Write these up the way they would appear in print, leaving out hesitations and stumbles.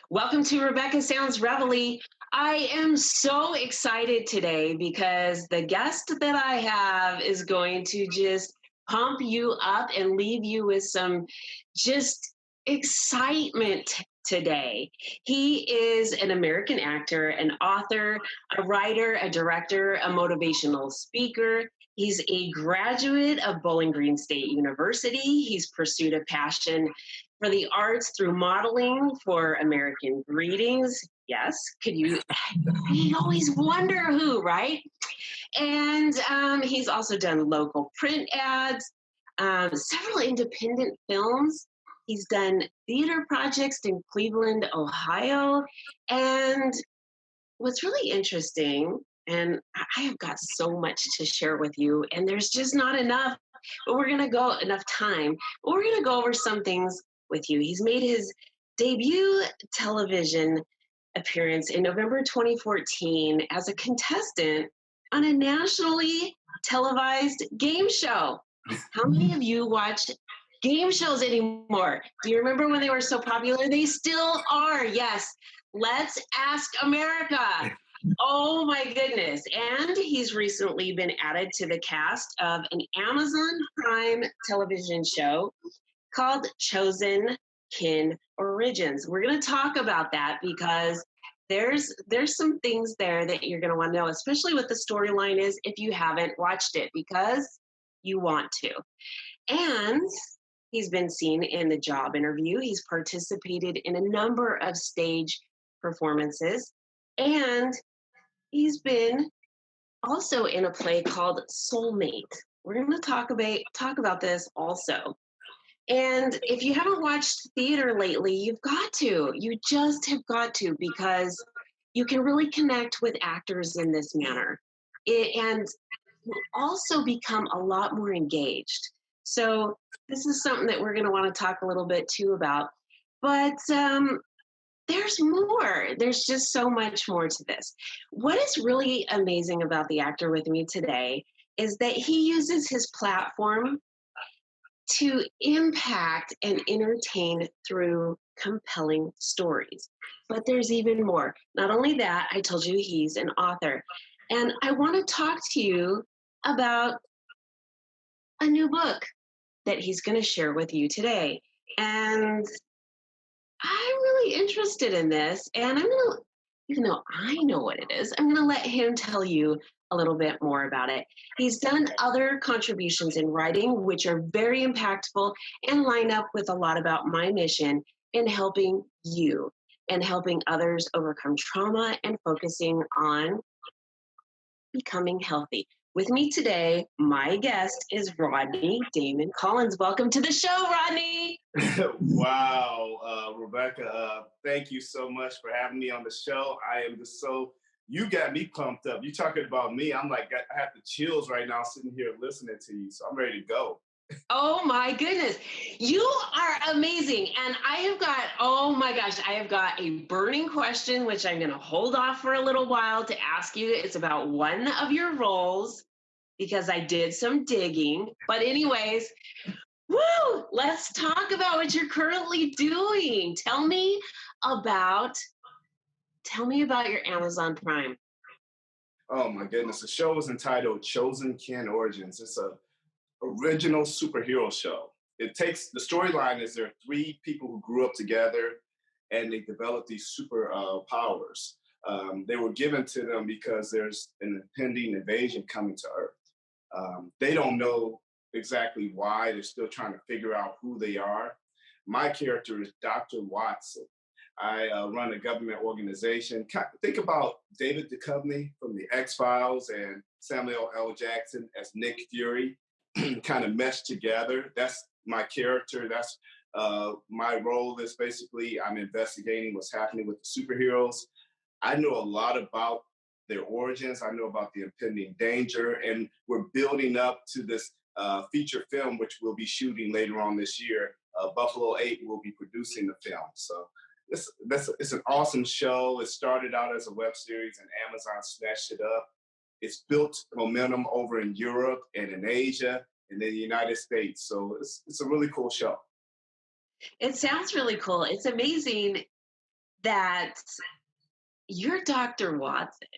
Welcome to Rebecca Sounds Reveille. I am so excited today because the guest that I have is going to just pump you up and leave you with some just excitement today. He is an American actor, an author, a writer, a director, a motivational speaker. He's a graduate of Bowling Green State University. He's pursued a passion for the arts through modeling for American Greetings. Yes, could you always wonder who, right? And he's also done local print ads, several independent films. He's done theater projects in Cleveland, Ohio. And what's really interesting, and I have got so much to share with you, and there's just not enough, but we're going to go enough time. But we're going to go over some things with you. He's made his debut television appearance in November 2014 as a contestant on a nationally televised game show. How many of you watch game shows anymore? Do you remember when they were so popular? They still are, yes. Let's Ask America. Oh my goodness. And he's recently been added to the cast of an Amazon Prime television show called Chosen Kin Origins. We're going to talk about that because there's some things there that you're going to want to know, especially what the storyline is if you haven't watched it, because you want to. And he's been seen in the job interview. He's participated in a number of stage performances, and he's been also in a play called Soulmate. We're going to talk about this also. And if you haven't watched theater lately, you've got to. You just have got to, because you can really connect with actors in this manner. And you also become a lot more engaged. So this is something that we're going to want to talk a little bit too about. But there's more. There's just so much more to this. What is really amazing about the actor with me today is that he uses his platform to impact and entertain through compelling stories. But there's even more. Not only that, I told you he's an author. And I want to talk to you about a new book that he's going to share with you today. And I'm really interested in this. And I'm going to, even though I know what it is, I'm going to let him tell you a little bit more about it. He's done other contributions in writing, which are very impactful and line up with a lot about my mission in helping you and helping others overcome trauma and focusing on becoming healthy. With me today, my guest is Rodney Damon Collins. Welcome to the show, Rodney. Wow, Rebecca, thank you so much for having me on the show. I am just you got me pumped up. You talking about me, I'm like, I have the chills right now sitting here listening to you, so I'm ready to go. Oh my goodness. You are amazing. And I have got a burning question, which I'm going to hold off for a little while to ask you. It's about one of your roles because I did some digging. But anyways, let's talk about what you're currently doing. Tell me about your Amazon Prime. Oh my goodness. The show is entitled Chosen Kin Origins. It's a original superhero show. It takes, the storyline is there are three people who grew up together and they developed these super powers. They were given to them because there's an impending invasion coming to Earth. They don't know exactly why. They're still trying to figure out who they are. My character is Dr. Watson. I run a government organization. Think about David Duchovny from the X-Files and Samuel L. Jackson as Nick Fury, kind of meshed together. That's my character. That's my role is basically I'm investigating what's happening with the superheroes. I know a lot about their origins. I know about the impending danger, and we're building up to this feature film, which we'll be shooting later on this year. Buffalo 8 will be producing the film. So it's an awesome show. It started out as a web series, and Amazon snatched it up. It's built momentum over in Europe and in Asia and in the United States. So it's a really cool show. It sounds really cool. It's amazing that you're Dr. Watson.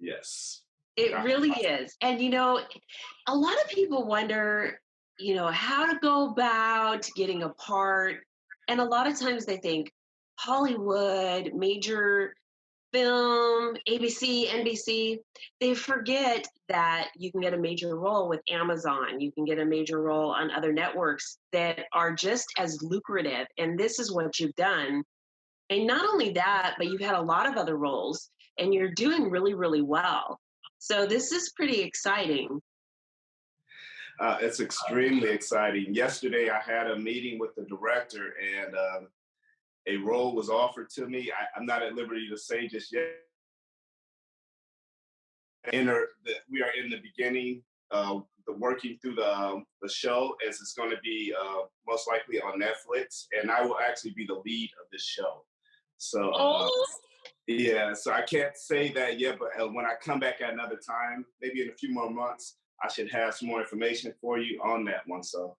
Yes. It Dr. really Watson. is. And, a lot of people wonder, how to go about getting a part. And a lot of times they think Hollywood, major film, ABC, NBC, they forget that you can get a major role with Amazon. You can get a major role on other networks that are just as lucrative. And this is what you've done. And not only that, but you've had a lot of other roles and you're doing really, really well. So this is pretty exciting. It's extremely exciting. Yesterday, I had a meeting with the director, and a role was offered to me. I'm not at liberty to say just yet. We are in the beginning, the working through the show, as it's going to be most likely on Netflix, and I will actually be the lead of this show. So yeah, so I can't say that yet, but when I come back at another time, maybe in a few more months, I should have some more information for you on that one. So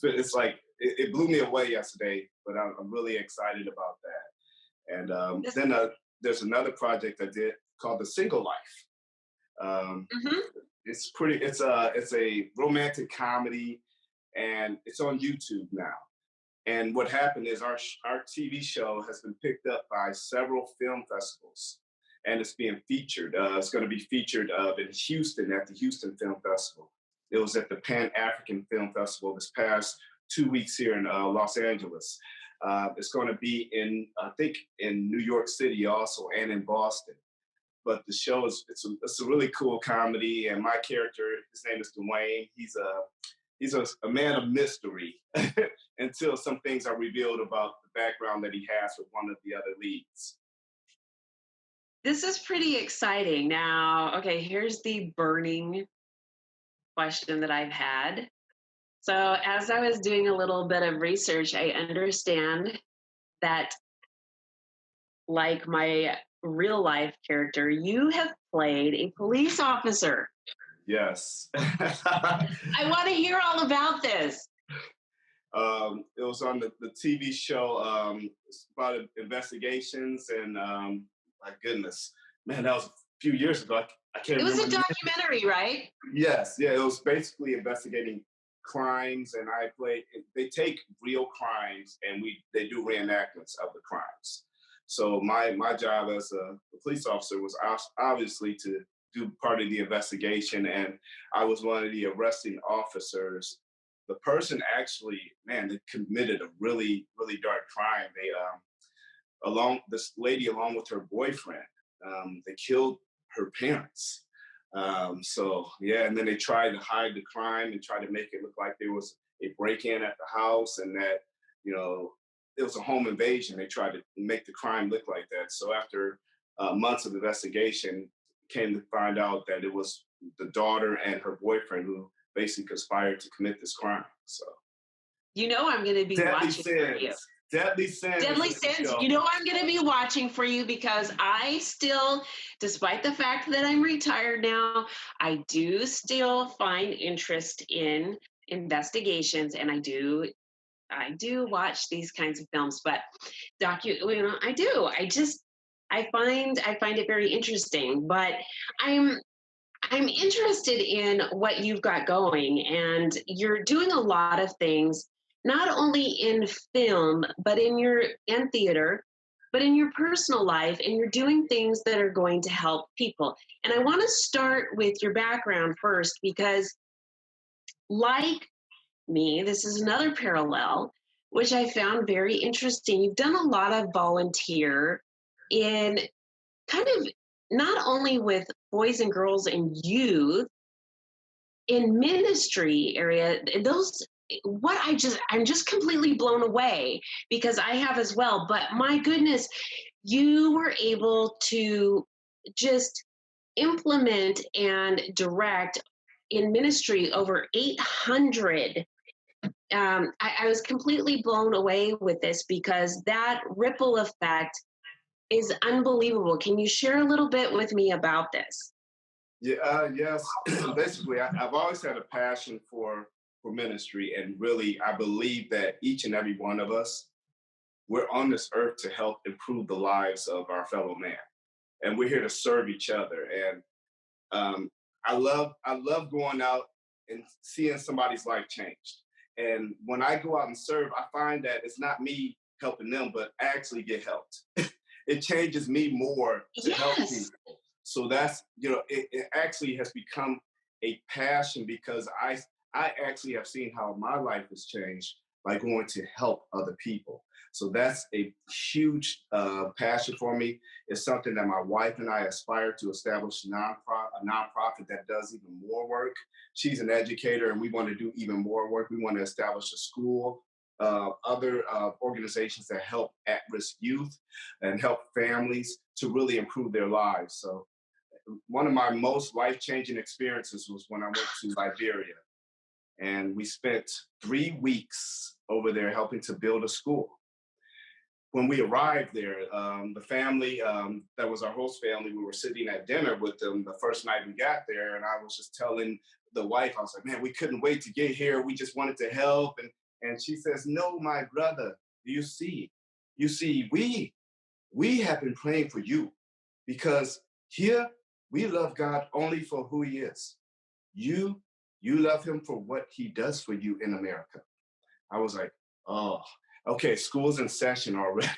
it's like it blew me away yesterday, but I'm really excited about that. And then there's another project I did called The Single Life. It's a romantic comedy, and it's on YouTube now. And what happened is our TV show has been picked up by several film festivals, and it's being featured. It's going to be featured in Houston at the Houston Film Festival. It was at the Pan-African Film Festival this past 2 weeks here in Los Angeles. It's going to be I think in New York City also, and in Boston. But the show it's a really cool comedy, and my character, his name is Dwayne. He's a man of mystery until some things are revealed about the background that he has with one of the other leads. This is pretty exciting. Now, okay, here's the burning question that I've had. So as I was doing a little bit of research, I understand that, like my real life character, you have played a police officer. Yes. I want to hear all about this. It was on the TV show. It's about investigations, and my goodness, man, that was a few years ago. I can't remember. It was a documentary, right? Yes, yeah, it was basically investigating crimes, and they take real crimes and they do reenactments of the crimes. So my job as a police officer was obviously to do part of the investigation, and I was one of the arresting officers. The person actually, man, they committed a really, really dark crime. This lady along with her boyfriend, they killed her parents. So yeah, and then they tried to hide the crime and try to make it look like there was a break-in at the house, and that it was a home invasion. They tried to make the crime look like that. So after months of investigation, came to find out that it was the daughter and her boyfriend who basically conspired to commit this crime. So I'm going to be watching for you. Deadly Sins. Deadly Sins. I'm going to be watching for you because I still, despite the fact that I'm retired now, I do still find interest in investigations, and I do watch these kinds of films. But I do. I find it very interesting. But I'm interested in what you've got going, and you're doing a lot of things, not only in film, but in theater, but in your personal life, and you're doing things that are going to help people. And I want to start with your background first, because like me, this is another parallel. which I found very interesting. You've done a lot of volunteer in kind of not only with boys and girls and youth in ministry area. Those what I'm just completely blown away because I have as well. But my goodness, you were able to just implement and direct in ministry over 800. I was completely blown away with this because that ripple effect is unbelievable. Can you share a little bit with me about this? Yeah, yes. Basically, I've always had a passion for ministry, and really, I believe that each and every one of us, we're on this earth to help improve the lives of our fellow man, and we're here to serve each other. And I love going out and seeing somebody's life changed. And when I go out and serve, I find that it's not me helping them, but I actually get helped. It changes me more to help Yes. people. So that's, it actually has become a passion because I actually have seen how my life has changed by going to help other people. So that's a huge passion for me. It's something that my wife and I aspire to establish a nonprofit that does even more work. She's an educator, and we want to do even more work. We want to establish a school, other organizations that help at-risk youth and help families to really improve their lives. So one of my most life-changing experiences was when I went to Liberia, and we spent 3 weeks over there helping to build a school. When we arrived there, the family that was our host family, we were sitting at dinner with them the first night we got there, and I was just telling the wife, I was like, "Man, we couldn't wait to get here. We just wanted to help." And she says, "No, my brother, you see, we have been praying for you because here we love God only for who He is. You you love Him for what He does for you in America." I was like, "Oh, okay, school's in session already."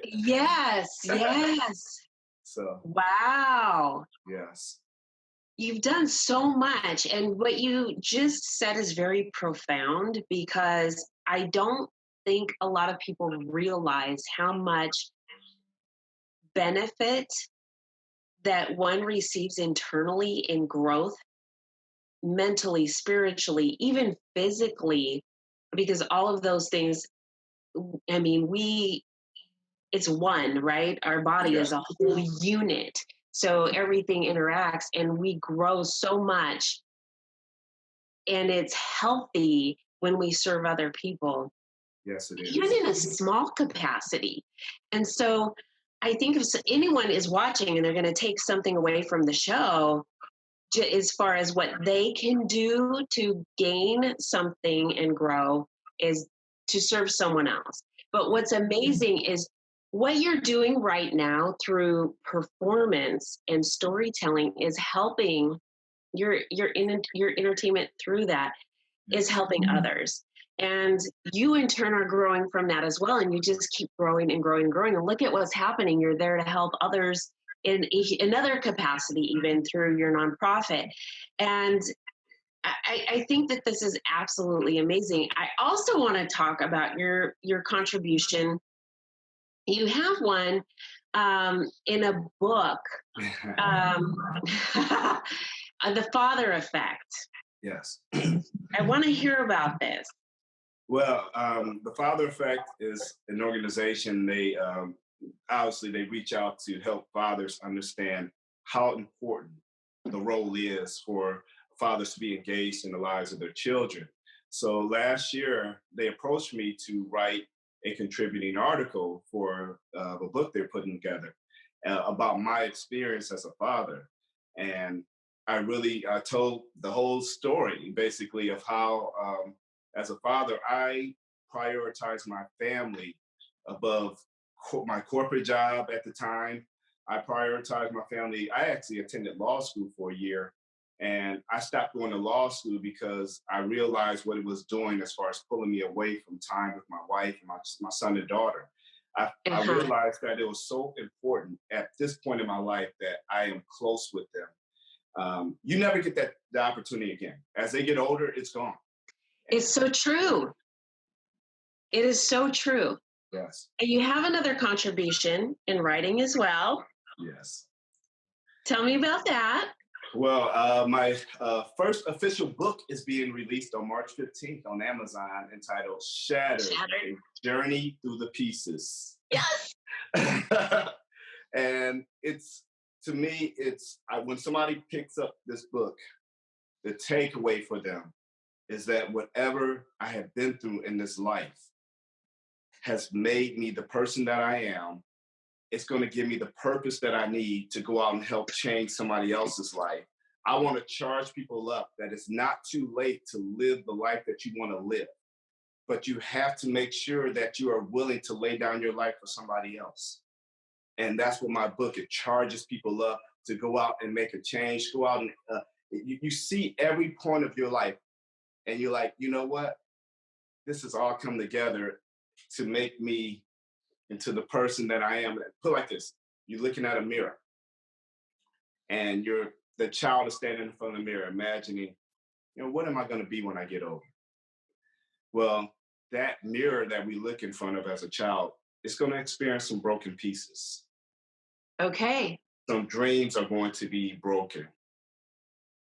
Yes, yes. So Wow. yes, You've done so much. And what you just said is very profound because I don't think a lot of people realize how much benefit that one receives internally in growth, mentally, spiritually, even physically, because all of those things, I mean, it's one, right? Our body is yes, a whole unit. So everything interacts and we grow so much, and it's healthy when we serve other people, yes, it even is. in a small capacity. And so I think if anyone is watching and they're going to take something away from the show, as far as what they can do to gain something and grow, is to serve someone else. But what's amazing is what you're doing right now through performance and storytelling is helping your entertainment through that is Yes, helping others. And you in turn are growing from that as well. And you just keep growing and growing and growing. And look at what's happening. You're there to help others in another capacity, even through your nonprofit. And I think that this is absolutely amazing. I also want to talk about your contribution. You have one in a book, um, The Father Effect. yes. I want to hear about this. Well, the Father Effect is an organization. They obviously they reach out to help fathers understand how important the role is for fathers to be engaged in the lives of their children. So last year, they approached me to write a contributing article for a book they're putting together about my experience as a father. And I really told the whole story, basically, of how, as a father, I prioritize my family above my corporate job at the time. I prioritized my family. I actually attended law school for a year, and I stopped going to law school because I realized what it was doing as far as pulling me away from time with my wife and my son and daughter. I Uh-huh. realized that it was so important at this point in my life that I am close with them. You never get the opportunity again. As they get older, it's gone. It's And so true. It is so true. Yes. And you have another contribution in writing as well. Yes. Tell me about that. Well, my first official book is being released on March 15th on Amazon, entitled Shattered, Shattered. A Journey Through the Pieces. Yes. And it's, to me, when somebody picks up this book, the takeaway for them is that whatever I have been through in this life has made me the person that I am. It's going to give me the purpose that I need to go out and help change somebody else's life. I want to charge people up that it's not too late to live the life that you want to live, but you have to make sure that you are willing to lay down your life for somebody else. And that's what my book, it charges people up to go out and make a change, go out and you see every point of your life and you're like, you know what? This has all come together to make me into the person that I am. Put it like this: you're looking at a mirror, and the child is standing in front of the mirror, imagining, what am I going to be when I get older? Well, that mirror that we look in front of as a child is going to experience some broken pieces. Okay. Some dreams are going to be broken.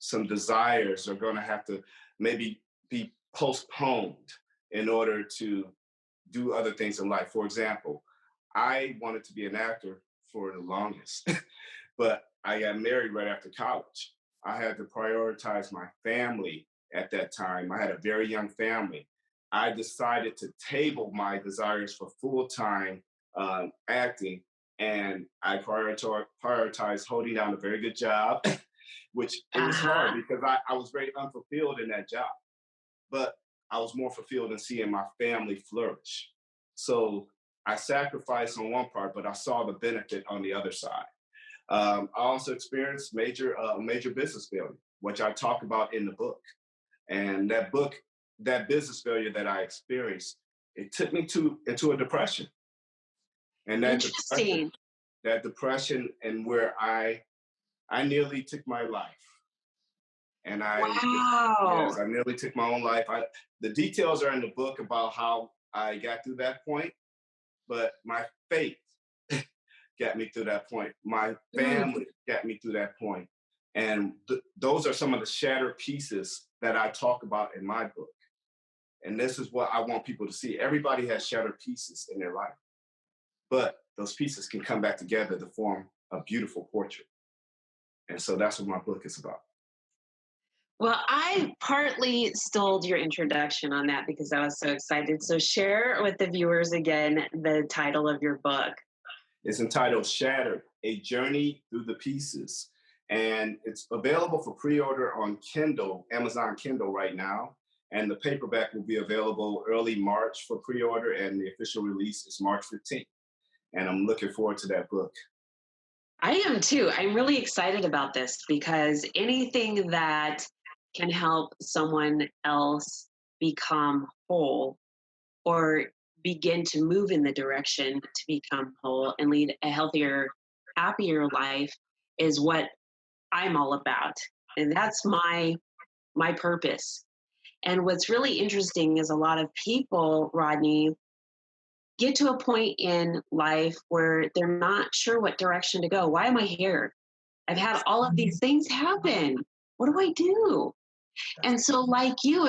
Some desires are going to have to maybe be postponed in order to do other things in life. For example, I wanted to be an actor for the longest, but I got married right after college. I had to prioritize my family at that time. I had a very young family. I decided to table my desires for full-time acting, and I prioritized holding down a very good job, which it was hard because I was very unfulfilled in that job. But I was more fulfilled in seeing my family flourish. So I sacrificed on one part, but I saw the benefit on the other side. I also experienced major business failure, which I talk about in the book. And that business failure that I experienced, it took me into a depression. And Interesting. That depression, and where I nearly took my life. And Wow. I nearly took my own life. The details are in the book about how I got through that point, but my faith got me through that point. My family got me through that point. And those are some of the shattered pieces that I talk about in my book. And this is what I want people to see. Everybody has shattered pieces in their life, but those pieces can come back together to form a beautiful portrait. And so that's what my book is about. Well, I partly stole your introduction on that because I was so excited. So share with the viewers again the title of your book. It's entitled Shattered, A Journey Through the Pieces. And it's available for pre-order on Kindle, Amazon Kindle right now. And the paperback will be available early March for pre-order, and the official release is March 15th. And I'm looking forward to that book. I am too. I'm really excited about this because anything that can help someone else become whole or begin to move in the direction to become whole and lead a healthier, happier life is what I'm all about. And that's my purpose. And what's really interesting is a lot of people, Rodney, get to a point in life where they're not sure what direction to go. Why am I here? I've had all of these things happen. What do I do? And so like you,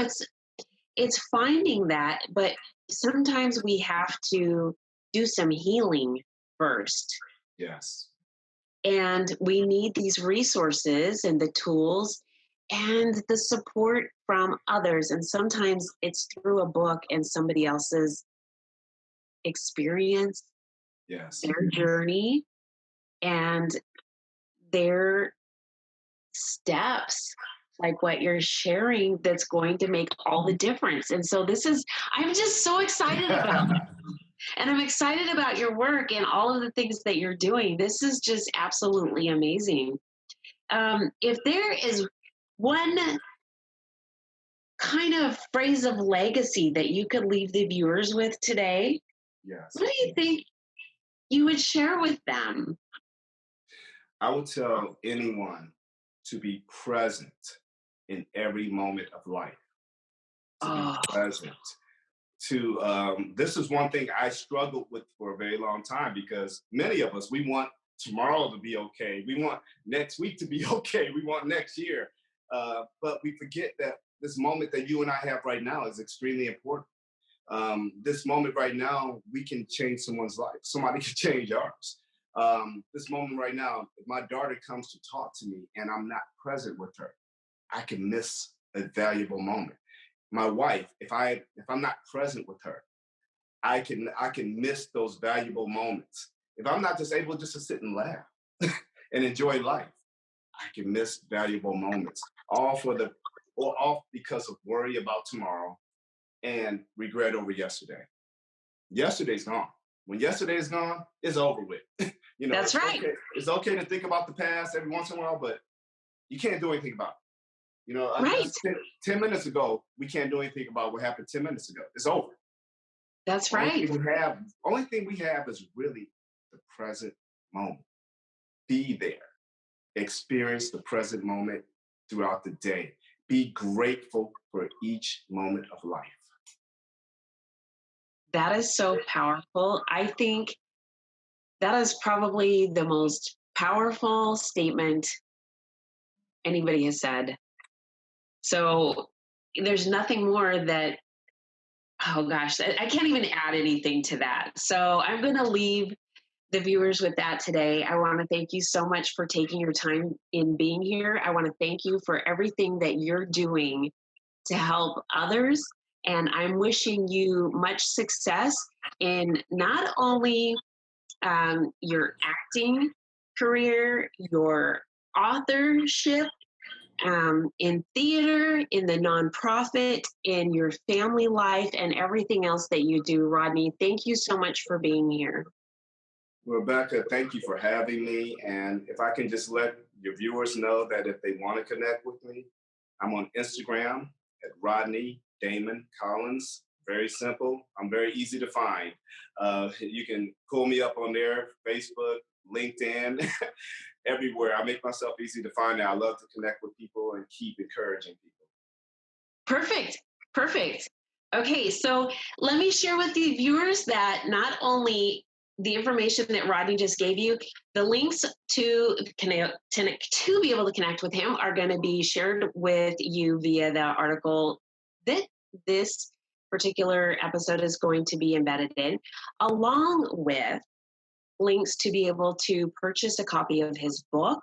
it's finding that, but sometimes we have to do some healing first. Yes. And we need these resources and the tools and the support from others. And sometimes it's through a book and somebody else's experience, yes, their journey, and their steps, like what you're sharing, that's going to make all the difference. And so I'm just so excited about it. And I'm excited about your work and all of the things that you're doing. This is just absolutely amazing. If there is one kind of phrase of legacy that you could leave the viewers with today, yes. what do you think you would share with them? I would tell anyone to be present in every moment of life. To be present. this is one thing I struggled with for a very long time, because many of us, we want tomorrow to be okay. We want next week to be okay. We want next year. But we forget that this moment that you and I have right now is extremely important. This moment right now, we can change someone's life. Somebody can change ours. This moment right now, if my daughter comes to talk to me and I'm not present with her, I can miss a valuable moment. My wife, if I'm not present with her, I can miss those valuable moments. If I'm not just able just to sit and laugh and enjoy life, I can miss valuable moments. All because of worry about tomorrow and regret over yesterday. Yesterday's gone. When yesterday is gone, it's over with. That's right. Okay. It's okay to think about the past every once in a while, but you can't do anything about it. Right. 10 minutes ago, we can't do anything about what happened 10 minutes ago. It's over. That's right. Only thing we have is really the present moment. Be there. Experience the present moment throughout the day. Be grateful for each moment of life. That is so powerful. I think that is probably the most powerful statement anybody has said. So there's nothing more that, oh gosh, I can't even add anything to that. So I'm going to leave the viewers with that today. I want to thank you so much for taking your time in being here. I want to thank you for everything that you're doing to help others. And I'm wishing you much success in not only your acting career, your authorship, in theater, in the nonprofit, in your family life, and everything else that you do. Rodney, thank you so much for being here. Rebecca, thank you for having me. And if I can just let your viewers know that if they want to connect with me, I'm on Instagram at Rodney Damon Collins. Very simple. I'm very easy to find. You can pull me up on there, Facebook, LinkedIn, everywhere. I make myself easy to find. I love to connect with people and keep encouraging people. Perfect. Perfect. Okay, so let me share with the viewers that not only the information that Rodney just gave you, the links to be able to connect with him are going to be shared with you via the article that this particular episode is going to be embedded in, along with links to be able to purchase a copy of his book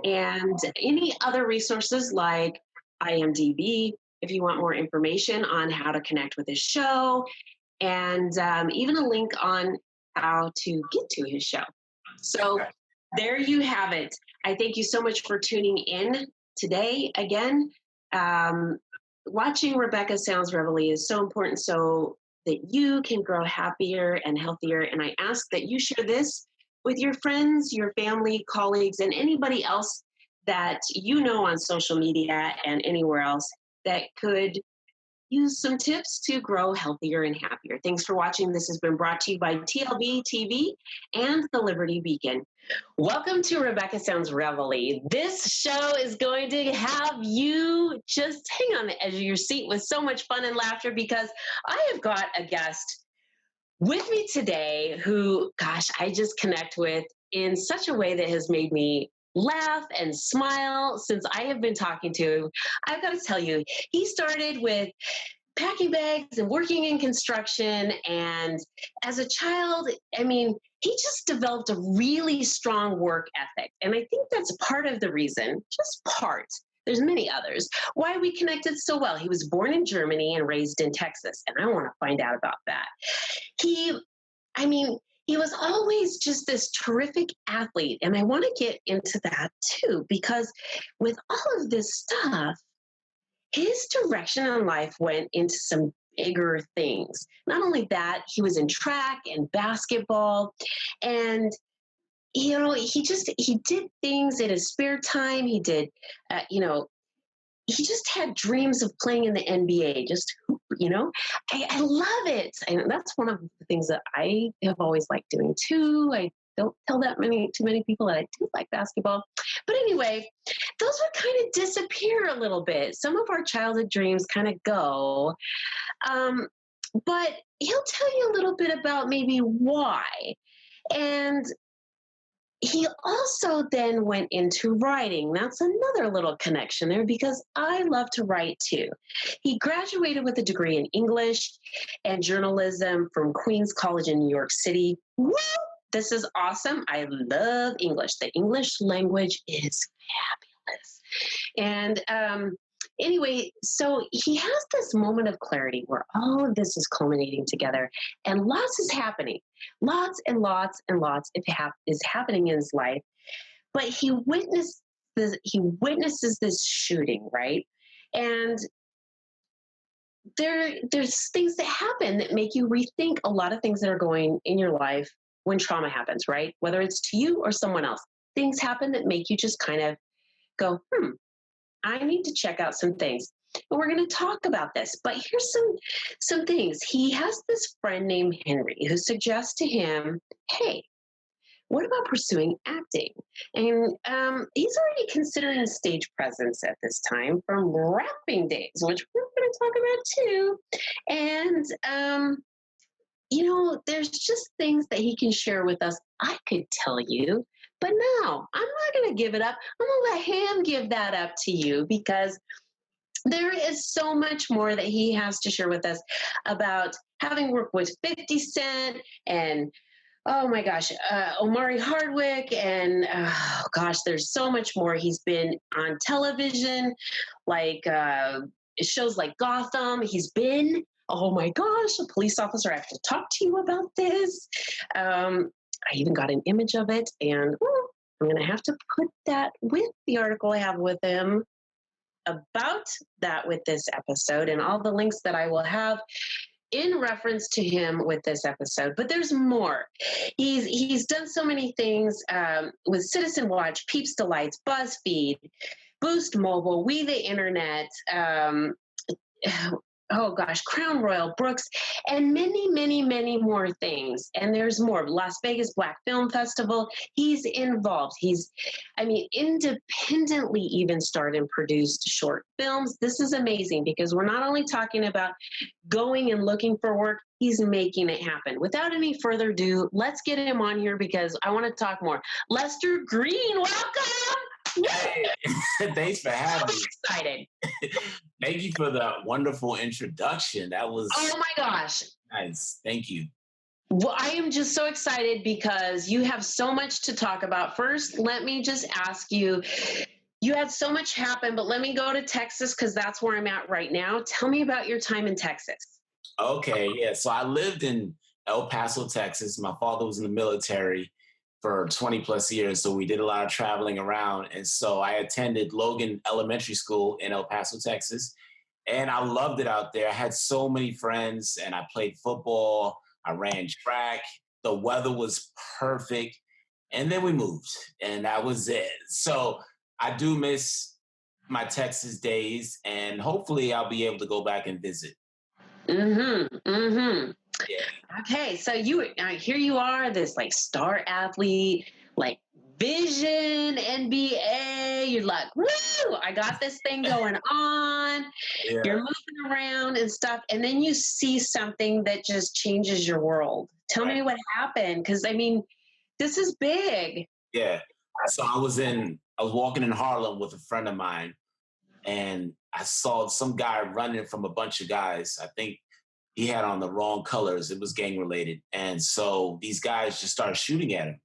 and any other resources like IMDb, if you want more information on how to connect with his show, and even a link on how to get to his show. So there you have it. I thank you so much for tuning in today. Again, watching Rebecca Sounds Reveille is so important so that you can grow happier and healthier. And I ask that you share this with your friends, your family, colleagues, and anybody else that you know on social media and anywhere else that could use some tips to grow healthier and happier. Thanks for watching. This has been brought to you by TLB TV and the Liberty Beacon. Welcome to Rebecca Sounds Reveille. This show is going to have you just hang on the edge of your seat with so much fun and laughter, because I have got a guest with me today who, gosh, I just connect with in such a way that has made me laugh and smile since I have been talking to him. I've got to tell you, he started with packing bags and working in construction. And as a child, I mean, he just developed a really strong work ethic. And I think that's part of the reason, just part, there's many others, why we connected so well. He was born in Germany and raised in Texas. And I want to find out about that. He was always just this terrific athlete. And I want to get into that too, because with all of this stuff, his direction in life went into some bigger things. Not only that, he was in track and basketball, and he did things in his spare time. He did, he just had dreams of playing in the NBA. I love it. And that's one of the things that I have always liked doing too. I don't tell too many people that I do like basketball. But anyway, those would kind of disappear a little bit. Some of our childhood dreams kind of go. but he'll tell you a little bit about maybe why. And he also then went into writing. That's another little connection there because I love to write too. He graduated with a degree in English and journalism from Queens College in New York City. Woo! This is awesome. I love English. The English language is fabulous. And anyway, so he has this moment of clarity where all of this is culminating together and lots is happening. Lots and lots and lots is happening in his life. But he witnesses this shooting, right? And there's things that happen that make you rethink a lot of things that are going in your life when trauma happens, right? Whether it's to you or someone else. Things happen that make you just kind of go, I need to check out some things. And we're going to talk about this. But here's some things. He has this friend named Henry who suggests to him, hey, what about pursuing acting? And he's already considering stage presence at this time from rapping days, which we're going to talk about too. And, there's just things that he can share with us. I could tell you, but no, I'm not going to give it up. I'm going to let him give that up to you because there is so much more that he has to share with us about having worked with 50 Cent and oh my gosh, Omari Hardwick, and oh gosh, there's so much more. He's been on television, like shows like Gotham. He's been, oh my gosh, a police officer. I have to talk to you about this. I even got an image of it, and I'm going to have to put that with the article I have with him about that with this episode and all the links that I will have in reference to him with this episode. But there's more. He's done so many things with Citizen Watch, Peeps Delights, BuzzFeed, Boost Mobile, We the Internet, oh gosh, Crown Royal, Brooks, and many, many, many more things. And there's more. Las Vegas Black Film Festival. He's involved. Independently even starred and produced short films. This is amazing because we're not only talking about going and looking for work, he's making it happen. Without any further ado, let's get him on here because I want to talk more. Lester Greene, welcome. Hey, thanks for having me. Excited. Thank you for the wonderful introduction. That was oh my gosh. Nice. Thank you. Well, I am just so excited because you have so much to talk about. First, let me just ask you, you had so much happen, but let me go to Texas because that's where I'm at right now. Tell me about your time in Texas. Okay, yeah. So I lived in El Paso, Texas. My father was in the military for 20 plus years. So we did a lot of traveling around. And so I attended Logan Elementary School in El Paso, Texas. And I loved it out there. I had so many friends and I played football. I ran track. The weather was perfect. And then we moved and that was it. So I do miss my Texas days and hopefully I'll be able to go back and visit. Yeah. Okay, so here you are, this like star athlete, like Vision, NBA. You're like, woo! I got this thing going on. Yeah. You're moving around and stuff, and then you see something that just changes your world. Tell me what happened, because this is big. Yeah. So I was walking in Harlem with a friend of mine, and I saw some guy running from a bunch of guys. I think he had on the wrong colors. It was gang related. And so these guys just started shooting at him.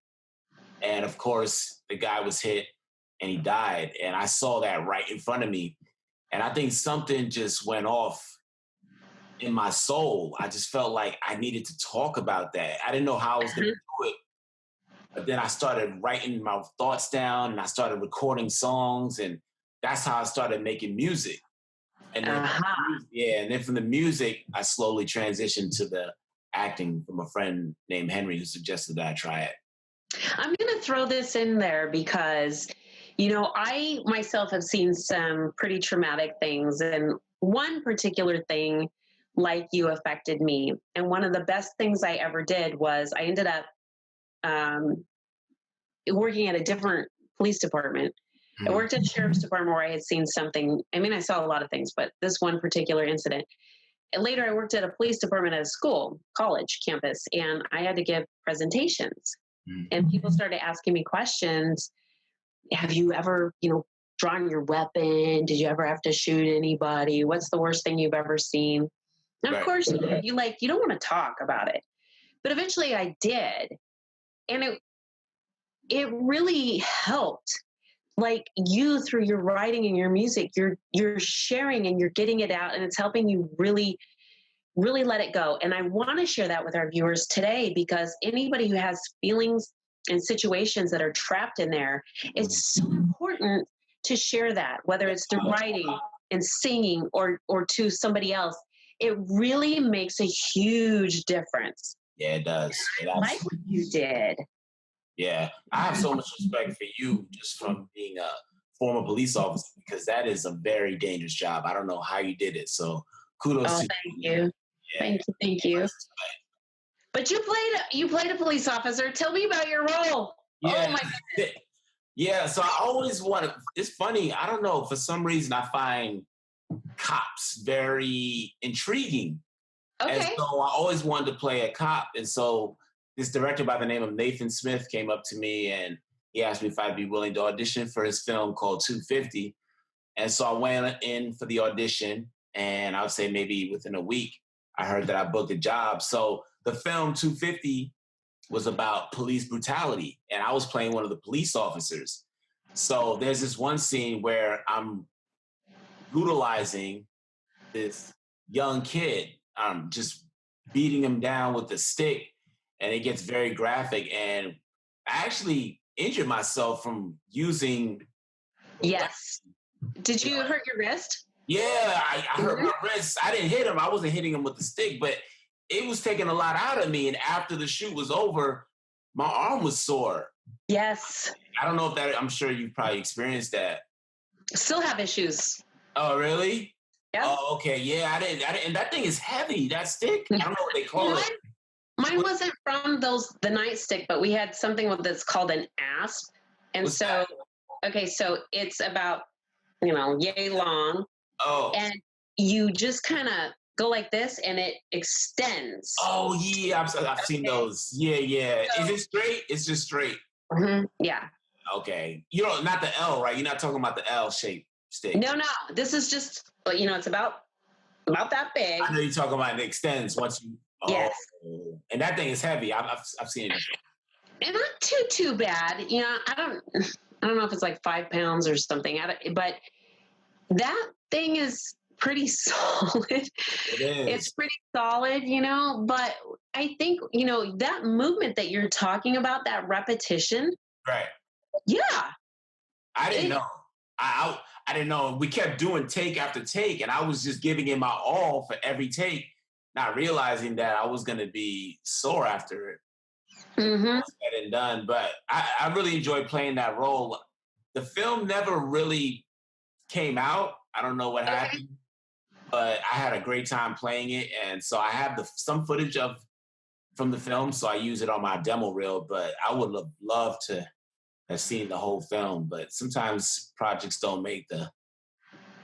And of course, the guy was hit and he died. And I saw that right in front of me. And I think something just went off in my soul. I just felt like I needed to talk about that. I didn't know how I was going to do it. But then I started writing my thoughts down and I started recording songs. And that's how I started making music. And then, and then from the music, I slowly transitioned to the acting from a friend named Henry who suggested that I try it. I'm going to throw this in there because, I myself have seen some pretty traumatic things. And one particular thing, like you, affected me. And one of the best things I ever did was I ended up working at a different police department. I worked at the sheriff's department where I had seen something. I saw a lot of things, but this one particular incident. And later I worked at a police department at a school, college campus, and I had to give presentations. And people started asking me questions. Have you ever, drawn your weapon? Did you ever have to shoot anybody? What's the worst thing you've ever seen? And of course, you don't want to talk about it. But eventually I did. And it really helped. Like you, through your writing and your music, you're sharing and you're getting it out, and it's helping you really, really let it go. And I want to share that with our viewers today, because anybody who has feelings and situations that are trapped in there, it's so important to share that, whether it's through writing and singing or to somebody else. It really makes a huge difference. Yeah, it does. Like what you did. Yeah, I have so much respect for you just from being a former police officer, because that is a very dangerous job. I don't know how you did it. So kudos to thank you. Yeah. Thank you. But you played a police officer. Tell me about your role. Yeah. Oh my goodness. Yeah, so I always it's funny, I don't know, for some reason I find cops very intriguing. Okay. And so I always wanted to play a cop. And so this director by the name of Nathan Smith came up to me and he asked me if I'd be willing to audition for his film called 250. And so I went in for the audition, and I would say maybe within a week, I heard that I booked a job. So the film 250 was about police brutality, and I was playing one of the police officers. So there's this one scene where I'm brutalizing this young kid. I'm just beating him down with a stick, and it gets very graphic. And I actually injured myself from using. Yes. Did you hurt your wrist? Yeah, I hurt my wrist. I didn't hit him. I wasn't hitting him with the stick, but it was taking a lot out of me. And after the shoot was over, my arm was sore. Yes. I don't know if that, I'm sure you've probably experienced that. Still have issues. Oh, really? Yeah. Oh, okay. Yeah, I didn't, and that thing is heavy, that stick. I don't know what they call it. Mine wasn't from the nightstick, but we had something that's called an asp. And what's so, that? Okay, so it's about, yay long. Oh. And you just kind of go like this and it extends. Oh, yeah, I've seen those. Yeah. So, is it straight? It's just straight. Mm-hmm. Yeah. Okay. Not the L, right? You're not talking about the L-shaped stick. No. This is just, it's about that big. I know you're talking about it extends once you. Oh, yes. And that thing is heavy. I've seen it. And not too bad. I don't know if it's like 5 pounds or something. But that thing is pretty solid. It is. It's pretty solid, but I think, that movement that you're talking about, that repetition. Right. Yeah. I didn't know. I didn't know. We kept doing take after take, and I was just giving it my all for every take, not realizing that I was going to be sore after it. Mm-hmm. Said and done. But I really enjoyed playing that role. The film never really came out. I don't know what happened, but I had a great time playing it. And so I have some footage from the film, so I use it on my demo reel, but I would have loved to have seen the whole film. But sometimes projects don't make the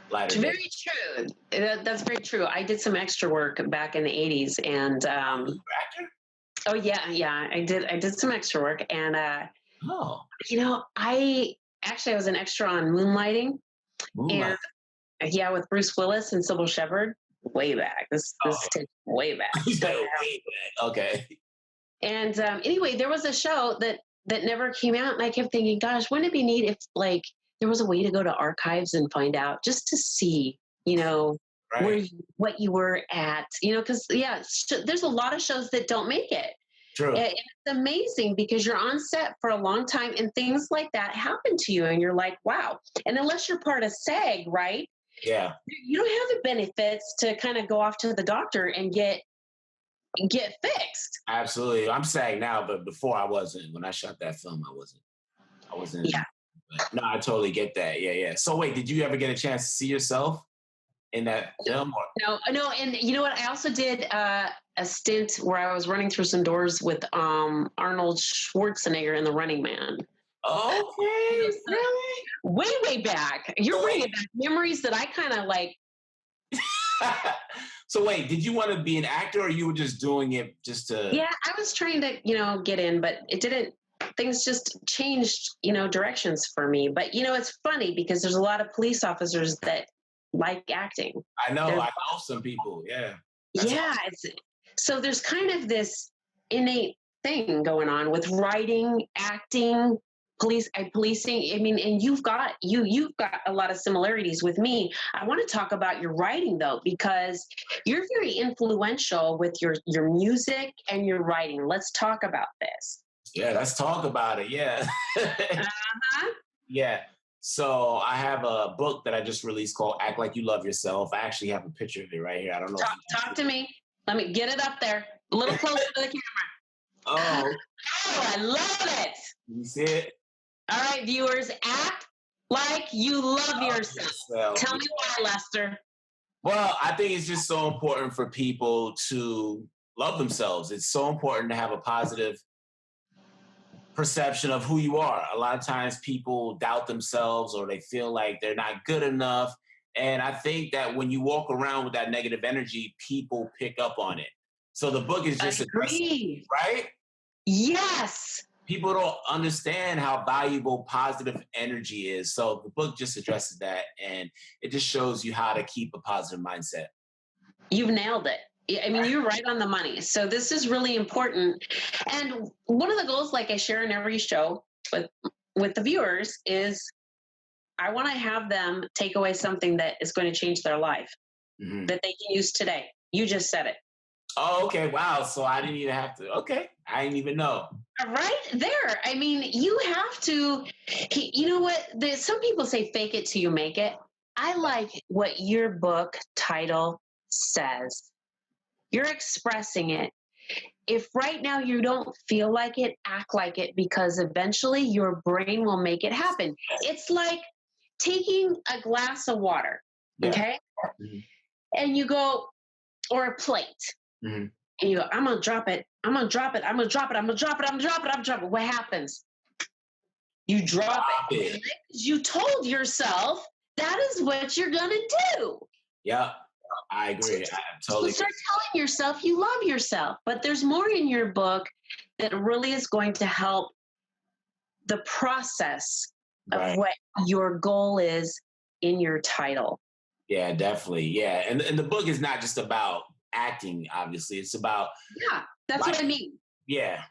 lighter. Very true. That's very true. I did some extra work back in the 80s, and actor? Oh yeah, I did some extra work, and I was an extra on Moonlighting. And with Bruce Willis and Sybil Shepherd, way back. This takes way back. Way back. Okay. And anyway, there was a show that never came out, and I kept thinking, gosh, wouldn't it be neat if there was a way to go to archives and find out, just to see, right. what you were at, because there's a lot of shows that don't make it. True. And it's amazing because you're on set for a long time and things like that happen to you, and you're like, wow. And unless you're part of SAG, right? Yeah. You don't have the benefits to kind of go off to the doctor and get fixed. Absolutely. I'm SAG now, but before I wasn't. When I shot that film, I wasn't. Yeah. No, I totally get that. Yeah. So wait, did you ever get a chance to see yourself in that film? No. And you know what? I also did a stint where I was running through some doors with Arnold Schwarzenegger in The Running Man. Okay, really? Way back. You're bringing back memories that I kind of like. So wait, did you want to be an actor or you were just doing it just to? Yeah, I was trying to, get in, but it didn't. Things just changed, directions for me. But, it's funny because there's a lot of police officers that like acting. I know some people. Yeah. Yeah. So there's kind of this innate thing going on with writing, acting, policing. I mean, and you've got a lot of similarities with me. I want to talk about your writing though, because you're very influential with your music and your writing. Let's talk about this. Yeah, let's talk about it. Yeah. Uh-huh. Yeah. So I have a book that I just released called Act Like You Love Yourself. I actually have a picture of it right here. I don't know. Talk to me. Let me get it up there. A little closer to the camera. Oh, I love it. You see it? All right, viewers, act like you love yourself. Tell me why, Lester. Well, I think it's just so important for people to love themselves. It's so important to have a positive perception of who you are. A lot of times people doubt themselves or they feel like they're not good enough. And I think that when you walk around with that negative energy, people pick up on it. So the book is just Agreed. Right? Yes. People don't understand how valuable positive energy is. So the book just addresses that, and it just shows you how to keep a positive mindset. You've nailed it. I mean, you're right on the money. So this is really important. And one of the goals, like I share in every show with the viewers, is I want to have them take away something that is going to change their life, that they can use today. You just said it. Oh, okay. Wow. So I didn't even have to. Okay. I didn't even know. Right there. I mean, you have to, you know what? Some people say fake it till you make it. I like what your book title says. You're expressing it. If right now you don't feel like it, act like it, because eventually your brain will make it happen. It's like taking a glass of water, okay? Mm-hmm. And you go, or a plate. Mm-hmm. And you go, I'm going to drop it. I'm going to drop it. I'm going to drop it. I'm going to drop it. I'm going to drop it. I'm going to drop it. What happens? You drop it. You told yourself that is what you're going to do. Yeah, I agree. I totally start telling yourself you love yourself. But there's more in your book that really is going to help the process of what your goal is in your title. Yeah, definitely. Yeah. And the book is not just about acting, obviously. It's about that's what I mean. Yeah.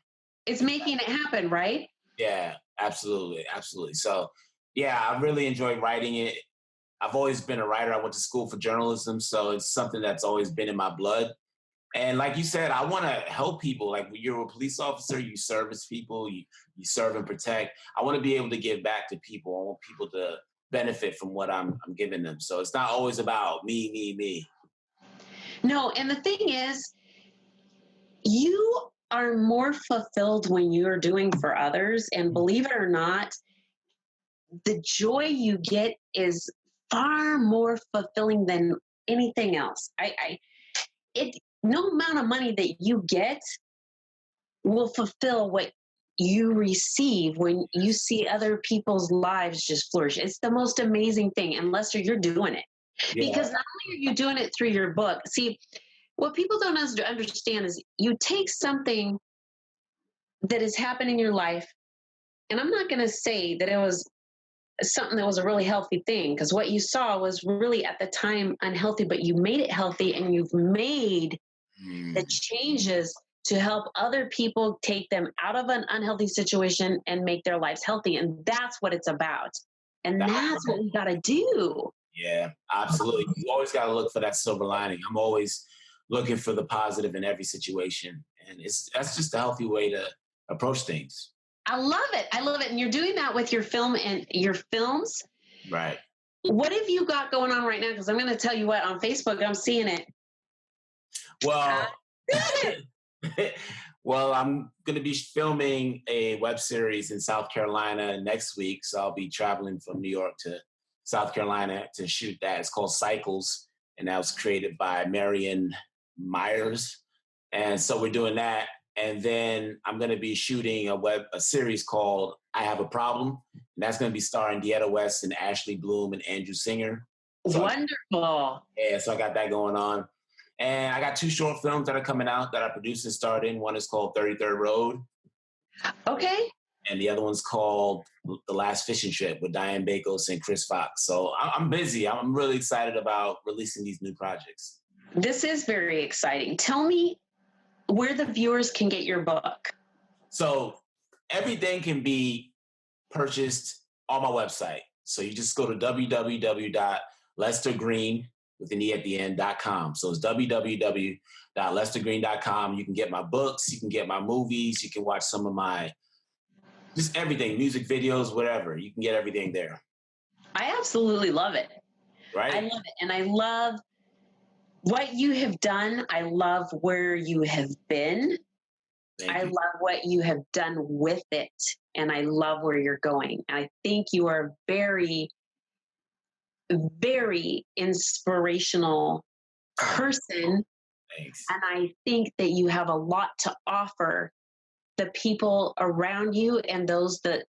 It's making it happen, right? Yeah, absolutely. Absolutely. So I really enjoy writing it. I've always been a writer. I went to school for journalism, so it's something that's always been in my blood. And like you said, I want to help people. Like when you're a police officer, you service people, you serve and protect. I want to be able to give back to people. I want people to benefit from what I'm giving them. So it's not always about me. No, and the thing is, you are more fulfilled when you're doing for others. And believe it or not, the joy you get is far more fulfilling than anything else. No amount of money that you get will fulfill what you receive when you see other people's lives just flourish. It's the most amazing thing. And Lester, you're doing it. Yeah. Because not only are you doing it through your book, see, what people don't understand is you take something that has happened in your life, and I'm not going to say that it was something that was a really healthy thing, because what you saw was really at the time unhealthy, but you made it healthy, and you've made the changes to help other people take them out of an unhealthy situation and make their lives healthy. And that's what it's about. And that's what we got to do. Yeah, absolutely. You always got to look for that silver lining. I'm always looking for the positive in every situation. And that's just a healthy way to approach things. I love it. I love it. And you're doing that with your film and your films. Right. What have you got going on right now? Because I'm going to tell you what, on Facebook, I'm seeing it. Well, well, I'm going to be filming a web series in South Carolina next week. So I'll be traveling from New York to South Carolina to shoot that. It's called Cycles. And that was created by Marion Myers. And so we're doing that. And then I'm going to be shooting a series called I Have a Problem. And that's going to be starring Dieta West and Ashley Bloom and Andrew Singer. So Wonderful. yeah, so I got that going on. And I got 2 short films that are coming out that I produced and starred in. One is called 33rd Road, Okay. and the other one's called The Last Fishing Trip with Diane Bakos and Chris Fox. So I'm busy. I'm really excited about releasing these new projects. This is very exciting. Tell me where the viewers can get your book. So everything can be purchased on my website. So you just go to www.lestergreene with an E at the end.com. So it's www.lestergreene.com. You can get my books, you can get my movies, you can watch some of my, just everything, music videos, whatever. You can get everything there. I absolutely love it. Right? I love it. And I love what you have done. I love where you have been. I love what you have done with it. And I love where you're going. And I think you are very, very inspirational person. Thanks. And I think that you have a lot to offer the people around you and those that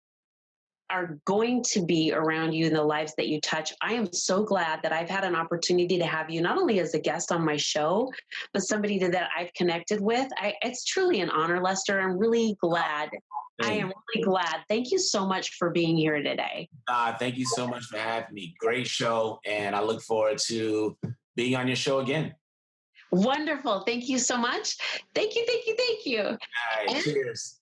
are going to be around you in the lives that you touch. I am so glad that I've had an opportunity to have you not only as a guest on my show, but somebody that I've connected with. It's truly an honor, Lester. I'm really glad. I am really glad. Thank you so much for being here today. Thank you so much for having me. Great show. And I look forward to being on your show again. Wonderful. Thank you so much. Thank you, thank you, thank you. All right, cheers.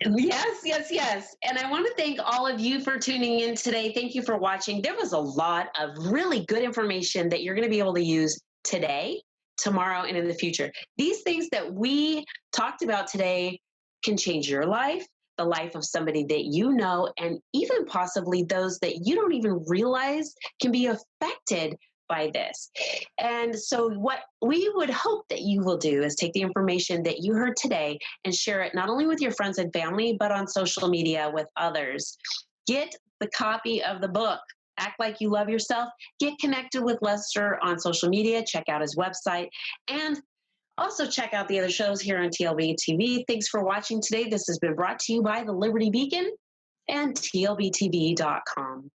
Yes, yes, yes. And I want to thank all of you for tuning in today. Thank you for watching. There was a lot of really good information that you're going to be able to use today, tomorrow, and in the future. These things that we talked about today can change your life, the life of somebody that you know, and even possibly those that you don't even realize can be affected by this. And so what we would hope that you will do is take the information that you heard today and share it not only with your friends and family, but on social media with others. Get the copy of the book, Act Like You Love Yourself. Get connected with Lester on social media. Check out his website. And also check out the other shows here on TLB TV. Thanks for watching today. This has been brought to you by the Liberty Beacon and TLBTV.com.